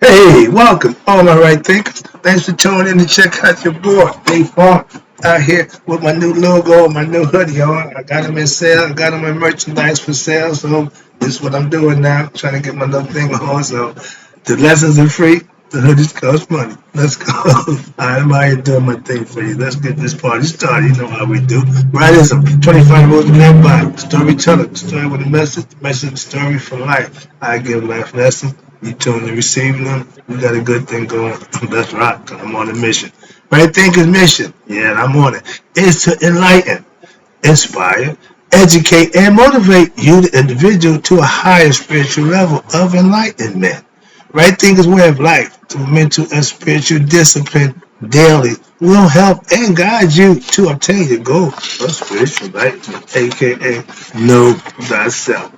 Hey, welcome, all my right thinkers. Thanks for tuning in to check out your boy, Big Farm, out here with my new logo and my new hoodie on. I got them in sale. I got them in merchandise for sale. So this is what I'm doing now, trying to get my little thing on. So the lessons are free. The hoodies cost money. Let's go. I'm out here doing my thing for you. Let's get this party started. You know how we do. Rightism, 25 rules to live by. Storyteller, story with a message. The message, story for life. I give life lessons. You tune to receiving them. We got a good thing going. Let's rock. I'm on a mission. Right thinking mission. Yeah, I'm on it. Is to enlighten, inspire, educate, and motivate you, the individual, to a higher spiritual level of enlightenment. Right thinkers way of life through mental and spiritual discipline daily will help and guide you to obtain your goal of spiritual enlightenment, aka know thyself.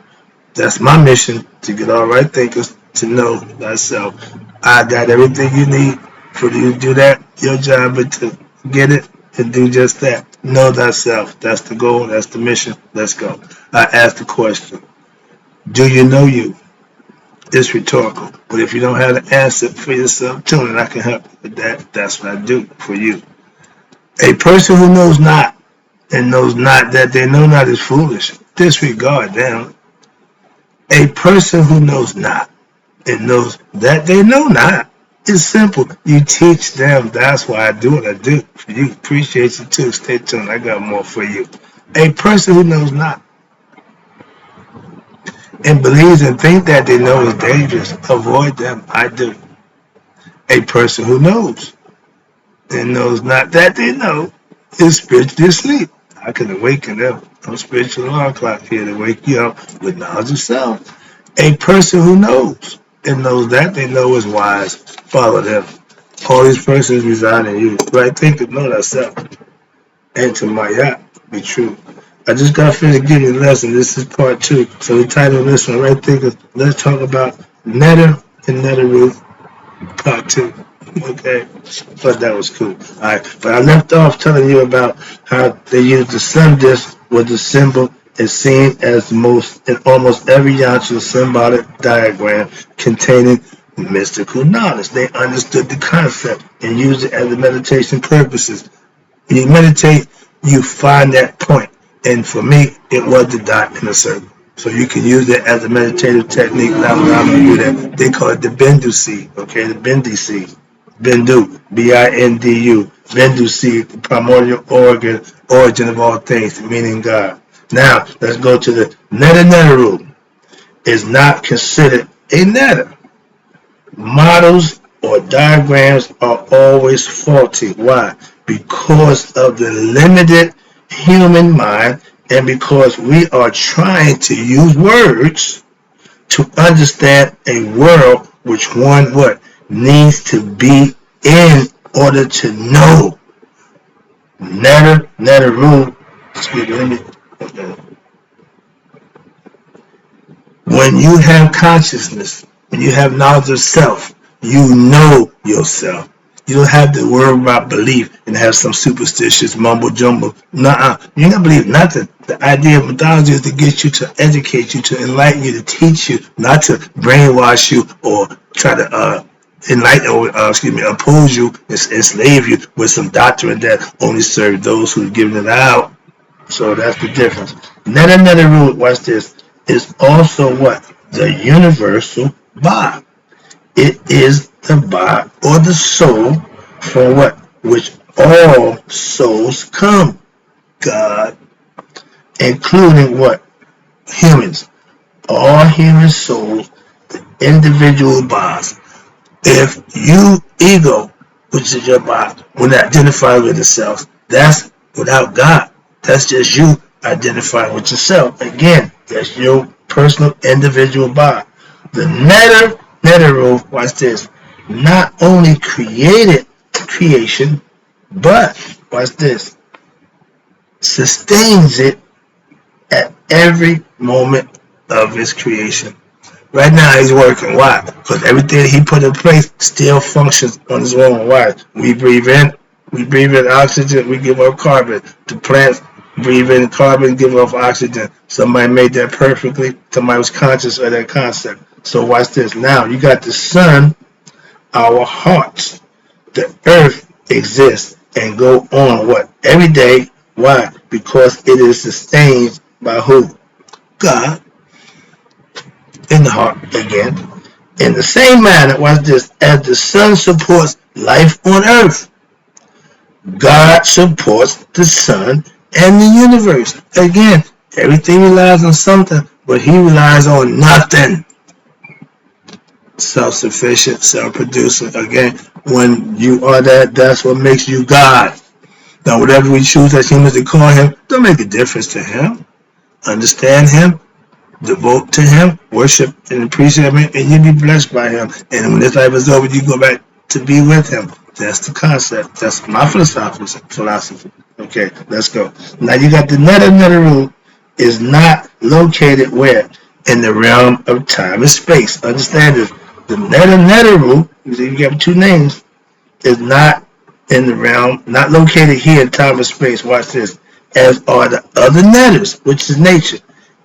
That's my mission, to get all right thinkers to know thyself. I got everything you need for you to do that. Your job is to get it and do just that. Know thyself. That's the goal. That's the mission. Let's go. I ask the question, do you know you? It's rhetorical. But if you don't have the answer for yourself, tune in. I can help you with that. That's what I do for you. A person who knows not and knows not that they know not is foolish. Disregard them. A person who knows not and knows that they know not is simple. You teach them. That's why I do what I do for you. Appreciate you too. Stay tuned. I got more for you. A person who knows not and believes and think that they know is dangerous. Avoid them. I do. A person who knows and knows not that they know is spiritually asleep. I can awaken them. No spiritual alarm clock here to wake you up with knowledge of self. A person who knows and knows that they know is wise. Follow them. All these persons reside in you. Right thinking, know thyself. And to my yacht, be true. I just got finished giving you a lesson. This is part two. So the title of this one, right thinkers, let's talk about Neteru and Neteru part two. Okay, thought that was cool. All right, but I left off telling you about how they use the sun disk with the symbol is seen as most in almost every yantra symbolic diagram containing mystical knowledge. They understood the concept and used it as a meditation purposes. When you meditate, you find that point. And for me, it was the dot in a circle. So you can use it as a meditative technique. Now I'm going to do that. They call it the Bindu seed, okay? The Bindi seed. Bindu, B-I-N-D-U. Bindu seed, the primordial origin of all things, meaning God. Now, let's go to the Neteru. Is not considered a netta. Models or diagrams are always faulty. Why? Because of the limited human mind and because we are trying to use words to understand a world which one what needs to be in order to know. Neteru, excuse me, let me, okay. When you have consciousness, when you have knowledge of self, you know yourself. You don't have to worry about belief and have some superstitious mumbo jumbo. Nuh-uh. You ain't gonna believe nothing. The idea of mythology is to get you, to educate you, to enlighten you, to teach you, not to brainwash you or try to enlighten or oppose you, enslave you with some doctrine that only serves those who've given it out. So that's the difference. Neteru, watch this, is also what? The universal Ba. It is the Ba or the soul from what? Which all souls come. God. Including what? Humans. All human souls, the individual Bas. If you, ego, which is your Ba, will identify with itself, that's without God. That's just you identifying with yourself. Again, that's your personal individual Ba. The Neteru, watch this, not only created creation, but, watch this, sustains it at every moment of its creation. Right now he's working. Why? Because everything he put in place still functions on its own. Why? We breathe in oxygen, we give off carbon. The plants breathe in carbon, give off oxygen. Somebody made that perfectly. Somebody was conscious of that concept. So watch this. Now you got the sun our hearts. The earth exists and go on what? Every day. Why? Because it is sustained by who? God in the heart again. In the same manner, watch this, as the sun supports life on earth, God supports the sun and the universe. Again, everything relies on something, but he relies on nothing. Self-sufficient, self-producing. Again, when you are that, that's what makes you God. Now, whatever we choose as humans to call him, don't make a difference to him. Understand him, devote to him, worship and appreciate him, and you'll be blessed by him. And when this life is over, you go back to be with him. That's the concept. That's my philosophy. Okay, let's go. Now you got the Neteru is not located where? In the realm of time and space. Understand this. The Neteru, you have two names, is not in the realm, not located here in time and space. Watch this. As are the other Netters, which is nature,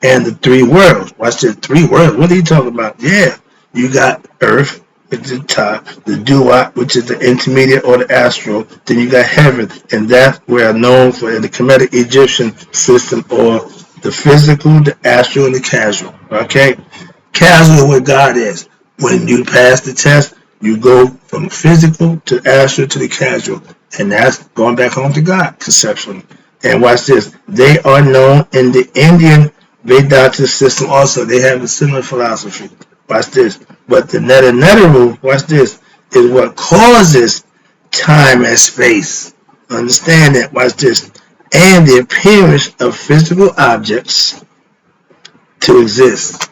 and the three worlds. Watch this. Three worlds. What are you talking about? Yeah, you got Earth, which is the top, the Duat, which is the intermediate or the astral. Then you got heaven, and that's where known for in the Kemetic Egyptian system, or the physical, the astral, and the casual. Okay, casual where God is. When you pass the test, you go from the physical to the astral to the casual, and that's going back home to God conceptually. And watch this. They are known in the Indian Vedanta system also. They have a similar philosophy. Watch this. But the Neteru, watch this, is what causes time and space. Understand that. Watch this. And the appearance of physical objects to exist.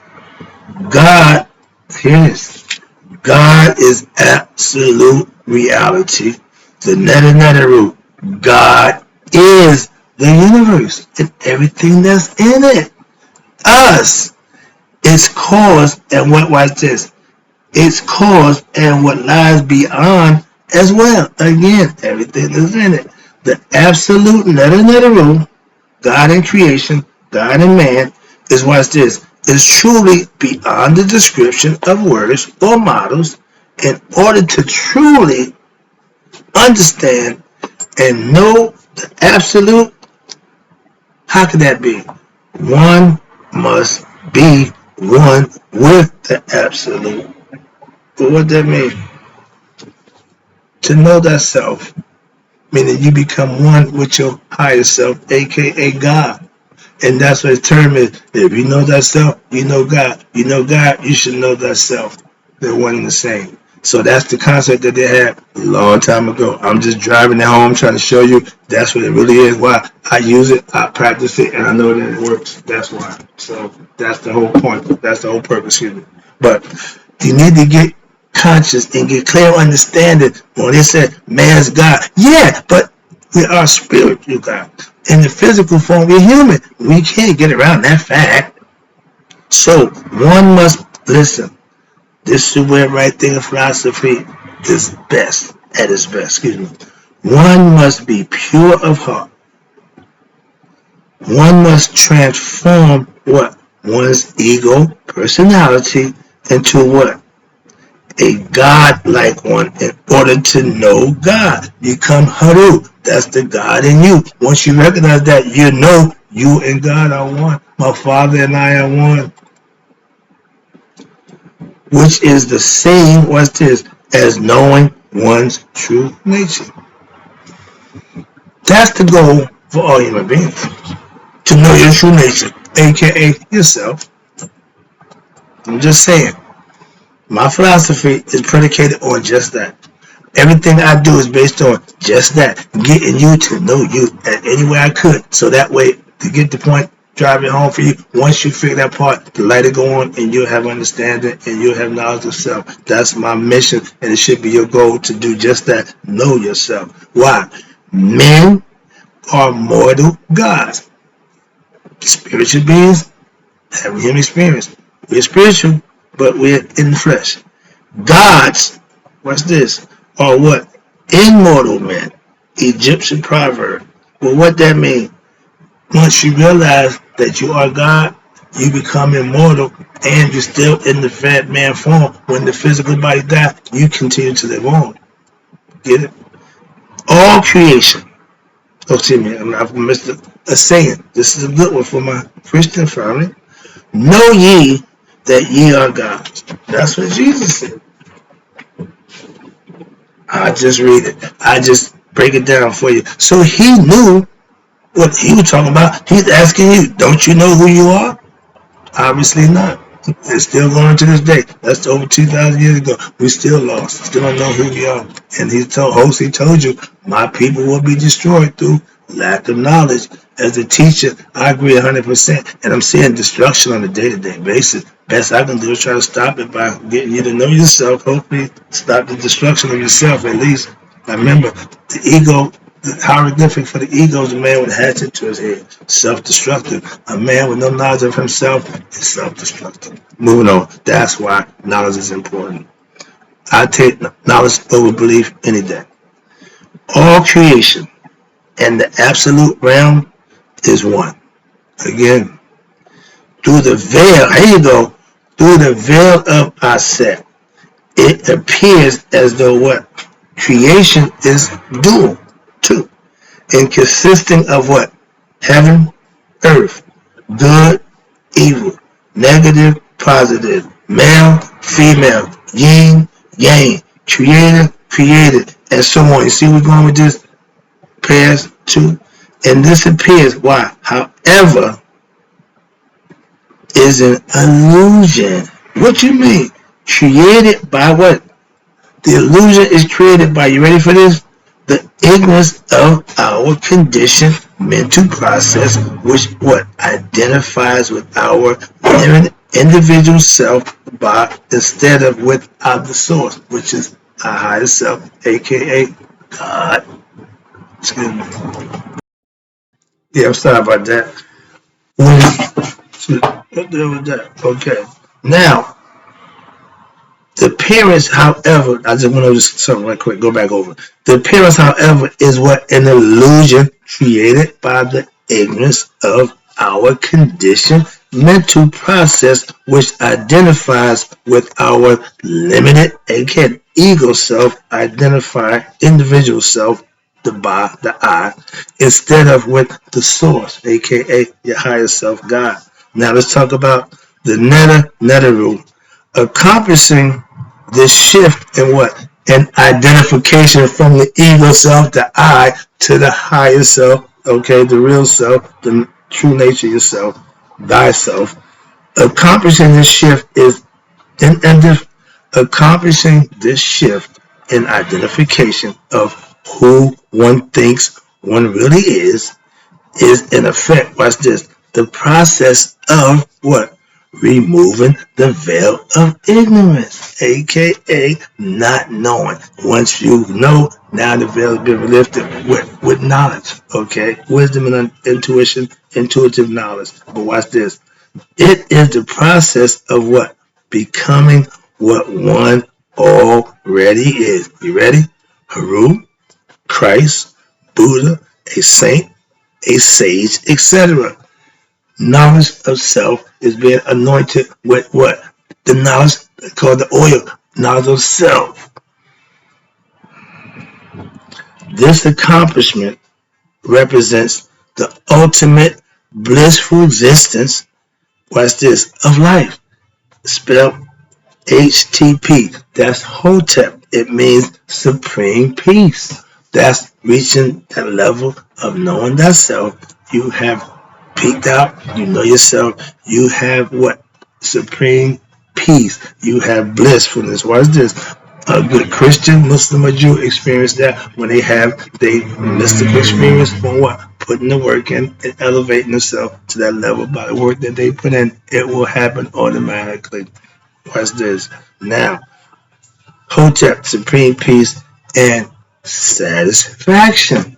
God, here it is. God is absolute reality. The Neteru. God is the universe and everything that's in it. Us. It's cause and what, watch this. It's cause and what lies beyond as well. Again, everything that's in it. The absolute Neteru, God in creation, God in man, is, watch this, is truly beyond the description of words or models. In order to truly understand and know the absolute, how can that be? One must be one with the absolute. But what that mean? To know thyself, meaning you become one with your higher self, aka God. And that's what the term is. If you know thyself, you know God. You know God, you should know thyself. They're one and the same. So that's the concept that they had a long time ago. I'm just driving it home trying to show you that's what it really is. Why I use it, I practice it, and I know that it works. That's why. So that's the whole point. That's the whole purpose here. But you need to get conscious and get clear understanding when they said man's God. Yeah, but we are spiritual God. In the physical form, we're human. We can't get around that fact. So one must listen. This is where right thinking philosophy is best, at its best, One must be pure of heart. One must transform what? One's ego, personality, into what? A God-like one in order to know God. Become Heru. That's the God in you. Once you recognize that, you know you and God are one. My Father and I are one. Which is the same, what's this, as knowing one's true nature. That's the goal for all human beings. To know your true nature, aka yourself. I'm just saying. My philosophy is predicated on just that. Everything I do is based on just that. Getting you to know you any way I could. So that way, to get the point, drive it home for you. Once you figure that part, the light will go on and you'll have understanding and you'll have knowledge of self. That's my mission, and it should be your goal to do just that. Know yourself. Why? Men are mortal gods. Spiritual beings have human experience. We're spiritual, but we're in the flesh. Gods, what's this? Are what? Immortal men. Egyptian proverb. Well, what that means? Once you realize that you are God, you become immortal, and you're still in the fat man form. When the physical body dies, you continue to live on. Get it? All creation. Oh, excuse me, I've missed a saying. This is a good one for my Christian family. Know ye that ye are gods. That's what Jesus said. I just read it. I just break it down for you. So he knew what he was talking about. He's asking you, don't you know who you are? Obviously not. It's still going to this day. That's over 2,000 years ago. We still lost. Still don't know who we are. And he told you, my people will be destroyed through lack of knowledge. As a teacher, I agree 100%. And I'm seeing destruction on a day-to-day basis. Best I can do is try to stop it by getting you to know yourself. Hopefully, stop the destruction of yourself at least. Now remember, the ego, the hieroglyphic for the ego is a man with a hatchet to his head. Self-destructive. A man with no knowledge of himself is self-destructive. Moving on. That's why knowledge is important. I take knowledge over belief any day. All creation and the absolute realm is one. Again, through the veil, here you go, through the veil of Aset, it appears as though what? Creation is dual, too, and consisting of what? Heaven, earth, good, evil, negative, positive, male, female, yin, yang, creator, created, and so on. You see we're going with this? Pairs, two. And this appears, why? However, is an illusion. What you mean? Created by what? The illusion is created by, you ready for this? The ignorance of our conditioned mental process, which what? Identifies with our individual self by instead of with the source, which is our higher self, aka God. Excuse me. Yeah, I'm sorry about that. What the hell was that? Okay. Now, the appearance, however, I just want to just something right quick, go back over. The appearance, however, is what? An illusion created by the ignorance of our conditioned mental process, which identifies with our limited, again, ego self, identify individual self, the I, instead of with the source, aka your higher self, God. Now let's talk about the Neteru, accomplishing this shift in what? An identification from the ego self, the I, to the higher self, okay, the real self, the true nature of yourself, thyself. Accomplishing this shift is accomplishing this shift in identification of who one thinks one really is in effect, watch this, the process of what? Removing the veil of ignorance, aka not knowing. Once you know, now the veil has been lifted with knowledge, okay? Wisdom and intuition, intuitive knowledge. But watch this. It is the process of what? Becoming what one already is. You ready? Heru, Christ, Buddha, a saint, a sage, etc. Knowledge of self is being anointed with what? The knowledge called the oil, knowledge of self. This accomplishment represents the ultimate blissful existence, watch this, of life. Spelled HTP. That's Hotep. It means supreme peace. That's reaching that level of knowing thyself. You have peaked out. You know yourself. You have what? Supreme peace. You have blissfulness. What is this? A good Christian, Muslim, or Jew experience that when they have their mystical experience from what? Putting the work in and elevating themselves to that level by the work that they put in. It will happen automatically. Watch this. Now, Hotep, supreme peace, and satisfaction.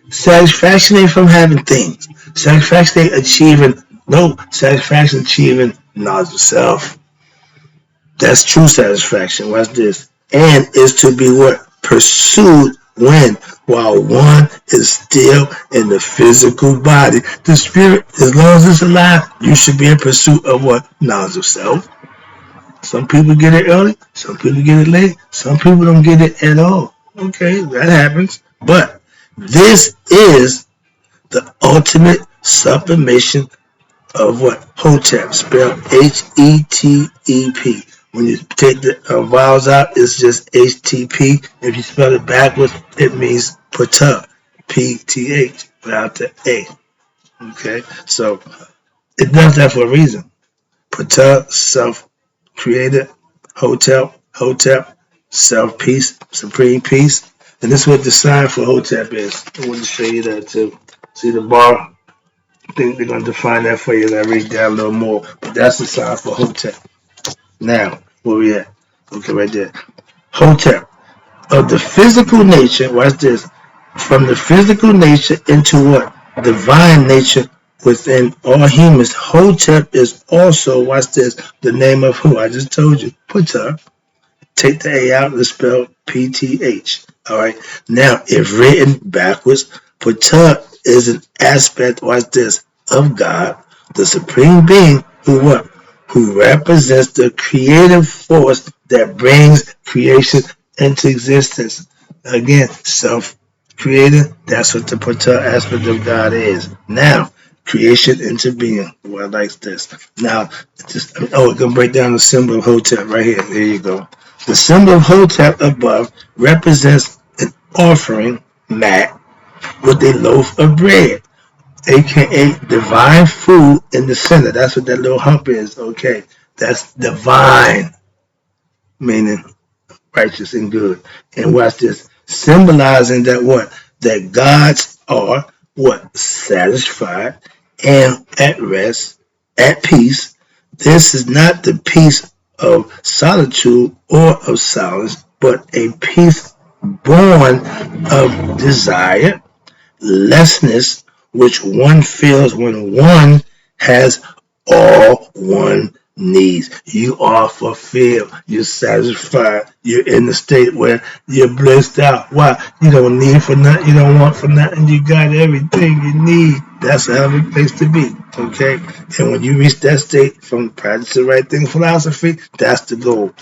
Satisfaction ain't from having things. Satisfaction ain't achieving, no, satisfaction achieving knowledge of self. That's true satisfaction. Watch this. And is to be what? Pursued when? while one is still in the physical body. The spirit, as long as it's alive, you should be in pursuit of what? Knowledge of self. Some people get it early, some people get it late, some people don't get it at all. Okay, that happens. But this is the ultimate sublimation of what? Hotep, spelled H-E-T-E-P. When you take the vowels out, it's just H-T-P. If you spell it backwards, it means Ptah, P-T-H, without the A. Okay, so it does that for a reason. Ptah, self-created, Hotep, self-peace, supreme peace. And this is what the sign for Hotep is. I want to show you that too. See the bar? I think they're going to define that for you as I read down a little more. But that's the sign for Hotep. Now, where we at? Okay, right there. Hotep. Of the physical nature, watch this. From the physical nature into what? Divine nature within all humans. Hotep is also, watch this, the name of who? I just told you. Ptah. Take the A out and spell P-T-H. Alright. Now, if written backwards, Ptah is an aspect, watch this, of God, the supreme being who what? Who represents the creative force that brings creation into existence. Again, self-created, that's what the Ptah aspect of God is. Now, creation into being. Well, I like this. Now, we're going to break down the symbol of Hotep right here. There you go. The symbol of Hotep above represents an offering mat with a loaf of bread, aka divine food in the center. That's what that little hump is. Okay, that's divine, meaning righteous and good. And watch this, symbolizing that what? That gods are what? Satisfied and at rest, at peace. This is not the peace of solitude or of silence, but a peace born of desire, lessness, which one feels when one has all one needs. You are fulfilled. You're satisfied. You're in the state where you're blissed out. Why? You don't need for nothing. You don't want for nothing. You got everything you need. That's a hell of a place to be. Okay? And when you reach that state from practice the right thing philosophy, that's the goal.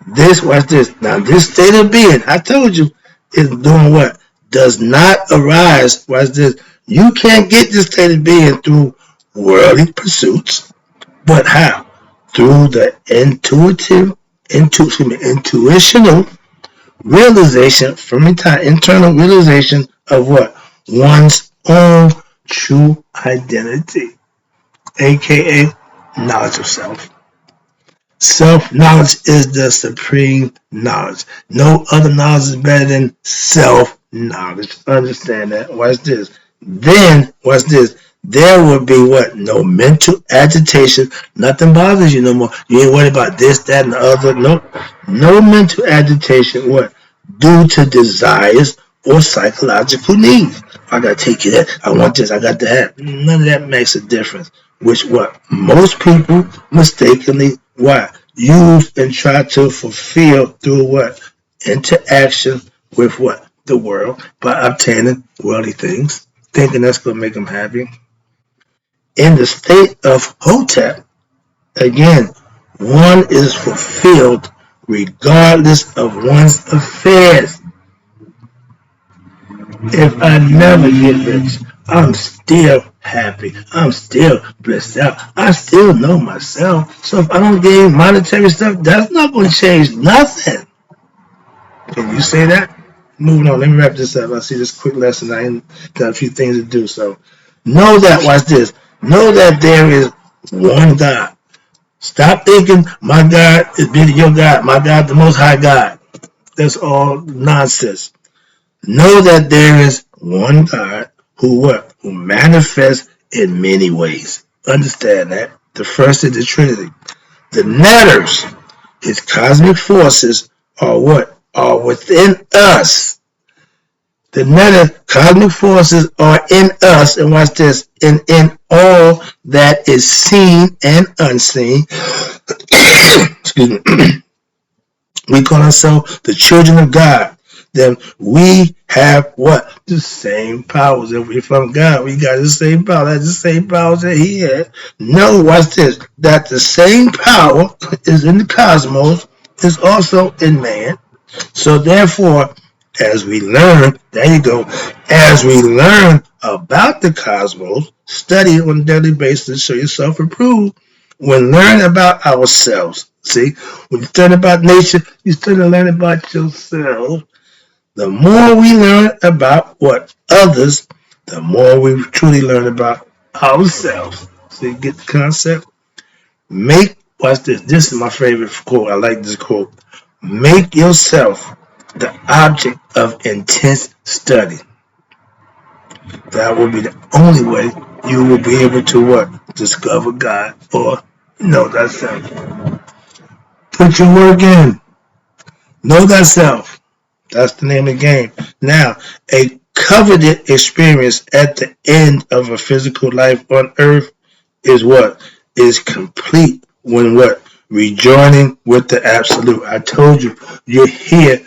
This, watch this. Now, this state of being, I told you, is doing what? Does not arise. Watch this. You can't get this state of being through worldly pursuits. But how? Through the intuitional realization from internal realization of what? One's own true identity, aka knowledge of self. Self-knowledge is the supreme knowledge. No other knowledge is better than self-knowledge. Understand that. Watch this. Then, watch this. There will be what? No mental agitation. Nothing bothers you no more. You ain't worried about this, that, and the other. Nope. No mental agitation. What? Due to desires or psychological needs. I gotta take you there. I want this. I got that. None of that makes a difference. Which what? Most people mistakenly what? Use and try to fulfill through what? Interaction with what? The world by obtaining worldly things. Thinking that's going to make them happy. In the state of Hotep, again, one is fulfilled regardless of one's affairs. If I never get rich, I'm still happy. I'm still blissed out. I still know myself. So if I don't gain monetary stuff, that's not going to change nothing. Can you say that? Moving on, let me wrap this up. I see this quick lesson. I got a few things to do. So know that, watch this. Know that there is one God. Stop thinking my God is bigger than your God. My God, the most high God. That's all nonsense. Know that there is one God who what? Who manifests in many ways. Understand that. The first is the Trinity. The Neteru, his cosmic forces, are what? Are within us. The Neteru cosmic forces are in us, and watch this, and in all that is seen and unseen. Excuse me. We call ourselves the children of God. then we have what? The same powers. If we're from God, we got the same power. That's the same powers that he had. No, watch this. That the same power is in the cosmos is also in man. So therefore, as we learn, there you go, as we learn about the cosmos, study on a daily basis, show yourself approved. When learn about ourselves, see, when you study about nature, you study and learn about yourself. The more we learn about what others, the more we truly learn about ourselves. See, get the concept? Watch this. This is my favorite quote. I like this quote. Make yourself the object of intense study. That will be the only way you will be able to what? Discover God or know thyself. Put your work in. Know thyself. That's the name of the game. Now, a coveted experience at the end of a physical life on earth is what? Is complete when what? Rejoining with the absolute. I told you, you're here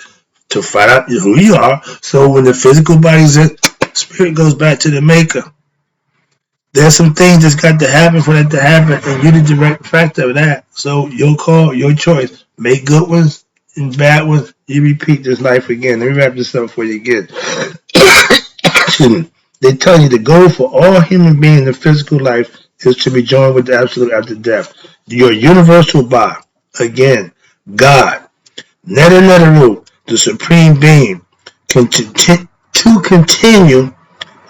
to find out who you are. So when the physical body's in, spirit goes back to the maker. There's some things that's got to happen for that to happen, and you're the direct factor of that. So your call, your choice. Make good ones and bad ones. You repeat this life again. Let me wrap this up for you again. Excuse me. They tell you the goal for all human beings in the physical life is to be joined with the absolute after death. Your universal Ba, again, God, Neteru, the supreme being, to continue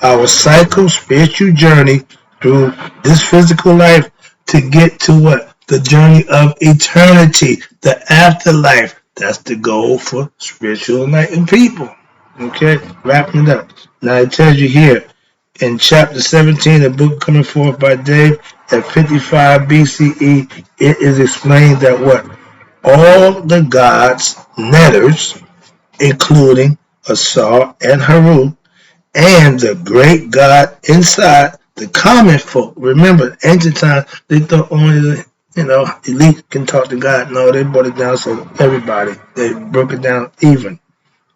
our psycho-spiritual journey through this physical life to get to what? The journey of eternity, the afterlife. That's the goal for spiritual enlightened people. Okay, wrapping it up. Now it tells you here in chapter 17, the book coming forth by Dave at 55 BCE, it is explained that what? All the gods, netters, including Asar and Heru, and the great God inside the common folk. Remember, ancient times, they thought only the elite can talk to God. No, they brought it down so everybody. They broke it down even.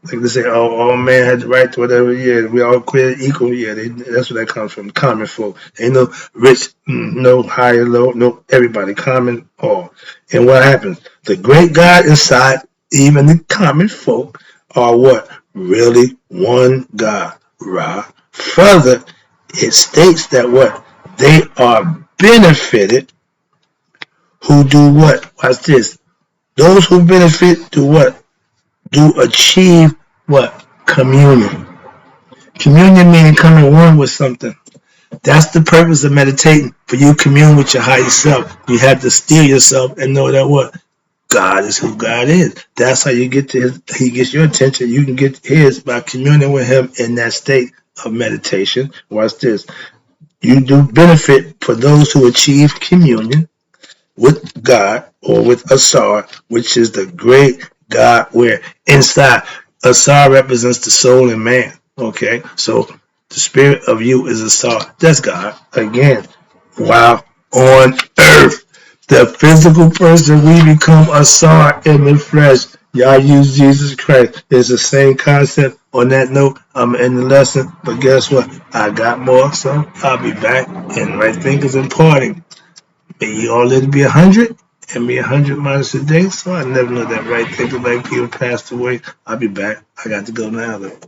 Like they say, oh, all man had the right to whatever. Yeah, we all created equal. Yeah, that's where that comes from. Common folk. Ain't no rich, no higher, low, no everybody. Common, all. And what happens? The great God inside, even the common folk, are what? Really one God. Ra. Further, it states that what? They are benefited who do what? Watch this. Those who benefit do what? Do achieve what? Communion. Communion meaning coming one with something. That's the purpose of meditating. For you to commune with your higher self. You have to steal yourself and know that what? God is who God is. That's how you get to his, he gets your attention. You can get his by communing with him in that state of meditation. Watch this. You do benefit for those who achieve communion with God or with Asar, which is the great God where inside Asar represents the soul and man. Okay, so the spirit of you is Asar. That's God. Again, while on earth, the physical person, we become Asar in the flesh. Y'all use Jesus Christ. It's the same concept. On that note, I'm in the lesson, but guess what? I got more, so I'll be back. And right thing is important. May you all live to be 100 and be 100 minus a day. So I never know that right thing. Like people passed away. I'll be back. I got to go now though.